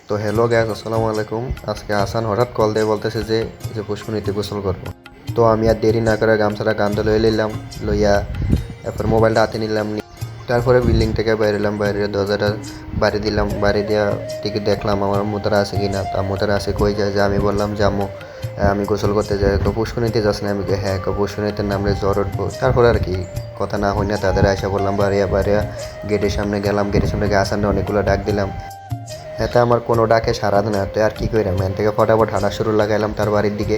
তো hello gas, আসসালামু আলাইকুম। আজকে হাসান হঠাৎ কল দিয়ে বলতেছে যে যে পুষ্কুনিতে গোসল করবো। তো আমি আর দেরি না করে গামছাটা কান্দে লয়ে নিলাম, লইয়া এরপর মোবাইলটা হাতে নিলাম। তারপরে বিল্ডিং থেকে বাইরে এলাম, বাইরে দরজাটা বাড়ি দিলাম, বাড়ি দেওয়া টিকিট দেখলাম আমার মোতারা আছে কিনা। তা মোতারা আছে, কই যায় যে আমি বললাম যে আম্মু আমি গোসল করতে যাই। পুষ্কুনিতে যাস না? আমি হ্যাঁ। পুষ্কুনিতে নামলে জ্বর উঠবো। তারপরে আর কি কথা না হই না, তাদের আয়সা বললাম বাড়িয়া বাড়িয়া গেটের সামনে গেলাম। গেটের সামনে গিয়ে হাসানটা অনেকগুলো ডাক দিলাম, এতে আমার কোনো ডাকে সারা না। তো আর কী কইরাম, এখান থেকে ফটাফট হাঁটা শুরু লাগাইলাম তার বাড়ির দিকে।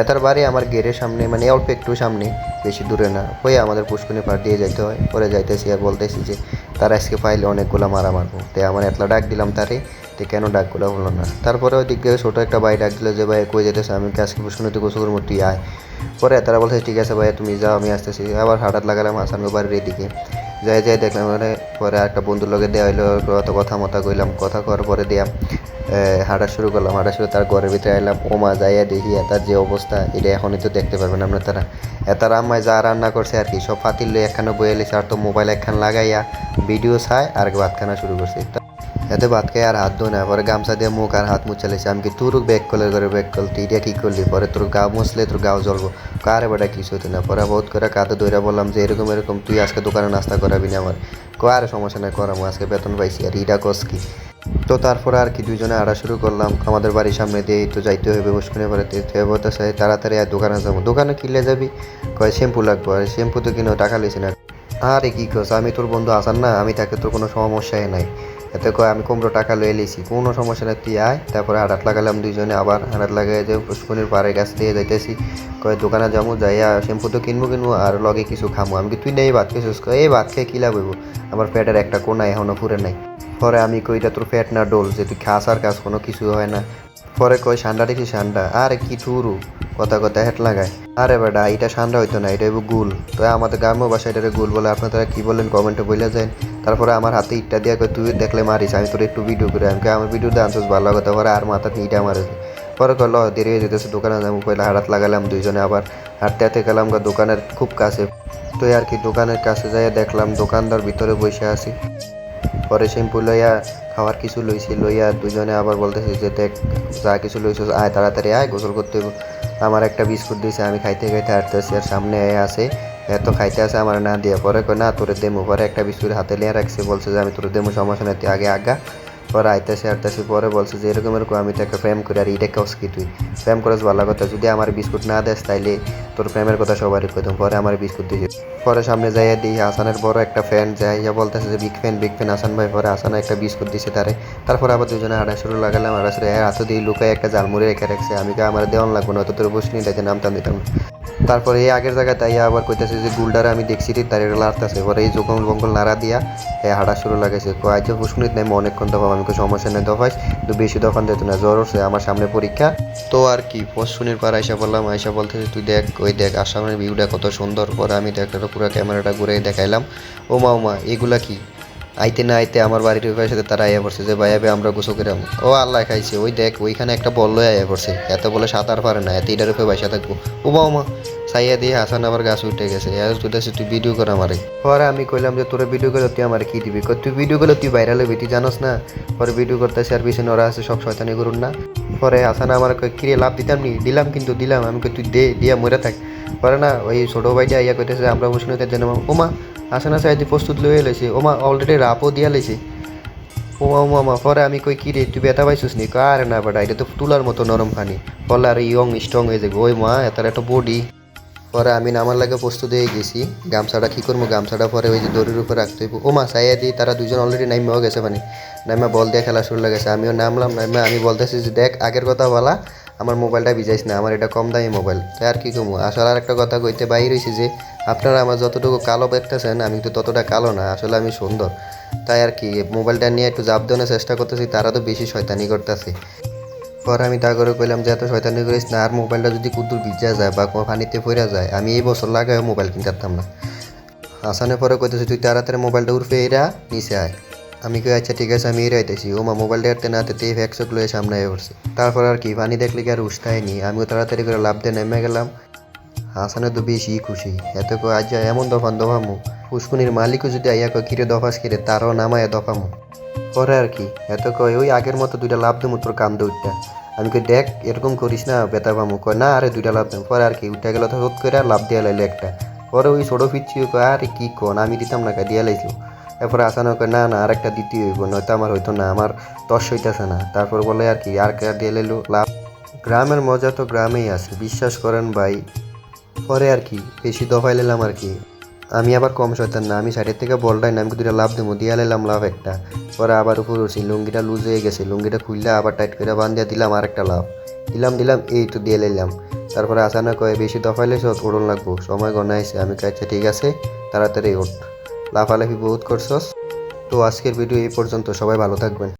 তার বাড়ি আমার গেটের সামনে, মানে অল্প একটু সামনে, বেশি দূরে না। হয়ে আমাদের পুষ্কুনি পাড় দিয়ে যাইতে হয়। পরে যাইতেছি আর বলতেছি যে তারা আজকে পাইলে অনেকগুলো মারা মারবো। তাই আমার এতলা ডাক দিলাম তারে, তো কেন ডাকগুলো হলো না। তারপরে ওই দিক থেকে ছোটো একটা ভাই ডাক দিল যে ভাই কই যেতেছে, আমি আজকে পুষ্কুনিতে গোসল করবো, তুই আয়। পরে তারা বলছে ঠিক আছে ভাই তুমি যাও, আমি আসতেছি। আবার হাঁটাত লাগালাম হাসানগো বাড়ির এদিকে। যাই যাই দেখলাম মানে পরে একটা বন্ধুর লগে দেওয়া হইলো, অত কথা মতা কইলাম, কথা করার পরে দিয়া হাঁটা শুরু করলাম। হাঁটা শুরু তার ঘরের ভিতরে এলাম। ওমা যাইয়া দেখি তার যে অবস্থা, এটা এখনই তো দেখতে পারবেন আপনার। তারা আম্মায় যা রান্না করছে আর কি, সব পাতিল লয়ে একখানে বয়ে লিছে, আর তো মোবাইল একখান লাগাইয়া ভিডিও চায় আর ভাত খানা শুরু করছে। এতে ভাত খাই আর হাত ধোয় না, পরে গামছা দিয়ে মুখ আর হাত মুছে লেছে। আমি কি তোর ব্যাগ কলের ঘরে ব্যাগ কল, তুই এটা কী করলি? পরে তোর গাও মুছলে তোর গাও জ্বলবো। কারে বেটা কিছু হতো না। পরে বহুত করে কাঁধে দৌড়া বললাম যে এরকম এরকম তুই আজকে দোকানে নাস্তা করাবি না আমার। আর সমস্যা নেই, করামো, আজকে বেতন পাইছি আর ইটা কস কি। তো তারপরে আর কি দুইজনে আড়া শুরু করলাম। আমাদের বাড়ির সামনে দিয়ে তো যাইতে হবে বসকুনে পরে বলতেছে তাড়াতাড়ি আর দোকানে যাবো। দোকানে কিনলে যাবি? কয় শ্যাম্পু লাগবো। আর শ্যাম্পু তো কিনো টাকা লেছি না। আরে কী কস, আমি তোর বন্ধু আসান না, আমি তাকে তোর কোনো সমস্যাই নাই। এতে কয় আমি কুমড়ো টাকা লয়ে লিছি, কোনো সমস্যা নেই তুই আয়। তারপরে হাঁটাত লাগালাম দুইজনে, আবার হাঁটাত লাগাই যে পুষ্কনির পাড়ের কাছ দিয়ে যাইতেছি। কয় দোকানে যাবো, যাইয়া শ্যাম্পু তো কিনবো আর লগে কিছু খামো। আমি কি তুই নেই ভাত খেয়েছিস? কয় এই ভাত খেয়ে কী লাভ হইব, আমার পেটের একটা কোনা এখনও ফুরে নাই। পরে আমি কই এটা তোর পেট না ডোল যে তুই খাস আর কাজ কোনো কিছু হয় না। পরে কয় সান্ডা দেখি সান্ডা, আরে কি ঠুরু কথা কথা হেট লাগায়। আরে বেটা এটা সান্ডা হইতো না, এটা গুল। তো আমাদের গ্রাম্য ভাষায় এটা গুল বলে, আপনারা কি বললেন কমেন্টে বলে যায়। তারপরে আমার হাতে ইটটা দিয়া কয় তুই দেখলে মারিস, আমি তোর একটু ভিডিও করে। আমি আমার ভিডিও দিয়ে আনছিস ভালো কথা। পরে আর মাথাতে ইটা মারে। পরে কয় ল দেরি হয়ে যেতেছে, দোকানে যাবো। পয়লা হারাত লাগালাম দুইজনে, আবার হাঁটতে হাঁটতে গেলাম দোকানের খুব কাছে। তো আর কি দোকানের কাছে যাইয়া দেখলাম দোকানদার ভিতরে বসে আছি। পরে শ্যাম্পু লইয়া খাওয়ার কিছু লইছি, লইয়া দুজনে আবার বলতেছি যে দেখ যা কিছু লইছিস আয় তাড়াতাড়ি আয়, গোসল করতে হইব। আমার একটা বিস্কুট দিয়েছে, আমি খাইতে খাইতে হাঁটতেছি আর সামনে আসে এত খাইতে আসে আমার না দিয়ে। পরে কয় না তোরে দেমো। পরে একটা বিস্কুট হাতে নিয়ে রাখছে, বলছে যে আমি তোরে দেমো, সমস্যা নেই তুই আগে আগা। পরে আইতেছে হাঁটতেছি। পরে বলছে যে এরকম এরকম আমি তো একটা প্রেম করি আর এটা কাউস কি তুই প্রেম করিস ভালো কথা, যদি আমার বিস্কুট না দেস তাইলে তোর প্রেমের কথা সবারই কইতাম। পরে আমার বিস্কুট দিয়েছে। পরে সামনে যাইয়া দিই হাসানের বড় একটা ফ্যান যাইয়া বলতেছে যে বিগ ফ্যান হাসান ভাই। পরে হাসান একটা বিস্কুট দিছে তারে। তারপরে আবার দুজনে হাঁটা শুরু লাগালাম। হাঁটা শুরু হাতে দিয়ে লুকায় একটা জালমুড়ি রেখে রাখছে। আমি আমার দেওয়ান লাগবো না, তো তোর বসনি দেখে নামতাম দিতাম। তারপরে এই আগের জায়গায় তাই আবার কইতেছে যে গুলডারে আমি দেখছি রে তার লাড়তেছে। পরে এই জঙ্গল বঙ্গল নাড়া দিয়া হাঁটা শুরু লাগাইছে। আজ পুষ্কুনিত নেই অনেকক্ষণ দফা, আমি সমস্যা নেই দফাইস, কিন্তু বেশি দফান দিত না, জ্বর উঠছে, আমার সামনে পরীক্ষা। তো আর কি পুষ্কুনির পর আইসা বললাম, আইসা বলতেছে তুই দেখ ওই দেখ আসামের ভিউটা কত সুন্দর। পরে আমি দেখলাম পুরো ক্যামেরাটা ঘুরে দেখাইলাম। ওমা এগুলা কি? আইতে না আইতে আমার বাড়ির ওই সাথে তারা আইয়া পড়ছে যে ভাই আমরা গোসল করে। ও আল্লাহ খাইছে, ওই দেখ ওইখানে একটা বল লয়ে আইয়া পড়ছে, এত বলে সাঁতার পারে না, এত ইটার উপরে বাইসা থাকবো। ওমা সাইয়া দিয়ে হাসান আবার গাছ উঠে গেছে। তুই ভিডিও কর আমারে। পরে আমি কইলাম যে তোরা ভিডিও করে তুই আমার কি দিবি? তুই ভিডিও করলে তুই ভাইরাল হবি, তুই জানোস না। পরে ভিডিও করতেছে আর পিছনে ওরা আছে সব শয়তানি করুন না। পরে হাসান আমার কিরে লাভ দিতাম নি, দিলাম কিন্তু দিলাম। আমি তুই দে দিয়া মরে থাক। পরে না ওই ছোটো ভাইটা ইয়া কইতেছে আমরা উষ্ণতে জন্য। ওমা হাসান সাইদি প্রস্তুত লয়ে লেছে। ওমা অলরেডি রাপও দিয়া লেছে। ওমা পরে আমি কই কিরে তুই ব্যথা পাইছিস নি? আরে না বেটা এটা তো তুলার মতো নরম পানি, বললে আর ইয়ং স্ট্রং হয়ে যাবে। ওই মা এত একটা বডি। পরে আমি নামার লাগে প্রস্তুত হয়ে গেছি। গামছাটা কী করবো, গামছাটা পরে ওই যে দড়ির উপরে রাখতে হইব। ওমা চাইয়া দিই তারা দুজন অলরেডি নাইমেও গেছে, মানে নাইমা বল দিয়ে খেলা শুরু লাগেছে। আমিও নামলাম, নাইমা আমি বলতেছি যে দেখ আগের কথা বলা, আমার মোবাইলটা ভিজাইস না, আমার এটা কম দামি মোবাইল। তাই আর কি কমু। আসলে আর একটা কথা কইতে বাইর হয়েছি যে আপনারা আমার যতটুকু কালো দেখতেছেন আমি তো ততটা কালো না, আসলে আমি সুন্দর। তাই আর কি মোবাইলটা নিয়ে একটু জাপ দেওয়ার চেষ্টা করতেছি, তারা তো বেশি শয়তানি করতেছে। পরে আমি তা করে কইলাম যে এত শয়তানি করিস না, আর মোবাইলটা যদি কুদ্দুর ভিজা যায় বা কোনো পানিতে পড়া যায়, আমি এই বছর লাগাই মোবাইল কিনতে পারতাম না। হাসানের পরে কইতেছি তুই তাড়াতাড়ি মোবাইলটা উঠবে এরা নিচে আয়। আমি কই আচ্ছা ঠিক আছে আমি এর আইতেছি। ওমা মোবাইলটা হাতে না হাতে ফ্যাক্সক লয়ে সামনে আয় পড়ছে। তারপর আর কি পানি দেখলে কি আর উঠতায়নি, আমিও তাড়াতাড়ি করে লাভ দিয়ে নেমে গেলাম। হাসানের তো বেশি খুশি, এত কই আজ এমন দফামু পুষ্কুনির মালিকও যদি আইয়া কয় কিরে দফাস কিরে, তারও নামায় দফামু। পরে আর কি এত কয় ওই আগের মতো দুইটা লাভ দেবো তোর কান্দে উঠটা। আমি কই দেখ এরকম করিস না বেতা পামু, কয় না আরে দুইটা লাভ দেবো। পরে আর কি উঠে গেল তো হোত করে আর লাভ দিয়ে লাইলো একটা। পরে ওই ছোটো ফিরছিও কয় আরে কি কন আমি দিতাম না, দিয়ে লাইছিল। এরপরে আসানো কয় না না আর একটা দিতে হইব, নয়তো আমার হইতো না, আমার তস হইতেছে না। তারপর বলে আর কি আর কে দিয়ে লাইলো লাভ। গ্রামের মজা তো গ্রামেই আছে, বিশ্বাস করেন ভাই। পরে আর কি বেশি দফাই নিলাম আর কি। আমি আবার কম শয়তান না, আমি সাইডের থেকে বলটাই না, আমি দুইটা লাভ দেবো, দিয়ে লাইলাম লাভ একটা। পরে আবার উপর উঠছি, লুঙ্গিটা লুজ হয়ে গেছে, লুঙ্গিটা খুললে আবার টাইট করে বান্ধিয়া দিলাম আর একটা লাভ। দিলাম দিলাম এই তো দিয়ে লাইলাম। তারপরে আসানা কয়ে বেশি দফাই লেছে ওড়ন লাগবো, সময় গণাইছে। আমি কাছে ঠিক আছে তাড়াতাড়ি ওঠ, লাফালাফি বহুত করছস। তো আজকের ভিডিও এই পর্যন্ত, সবাই ভালো থাকবেন।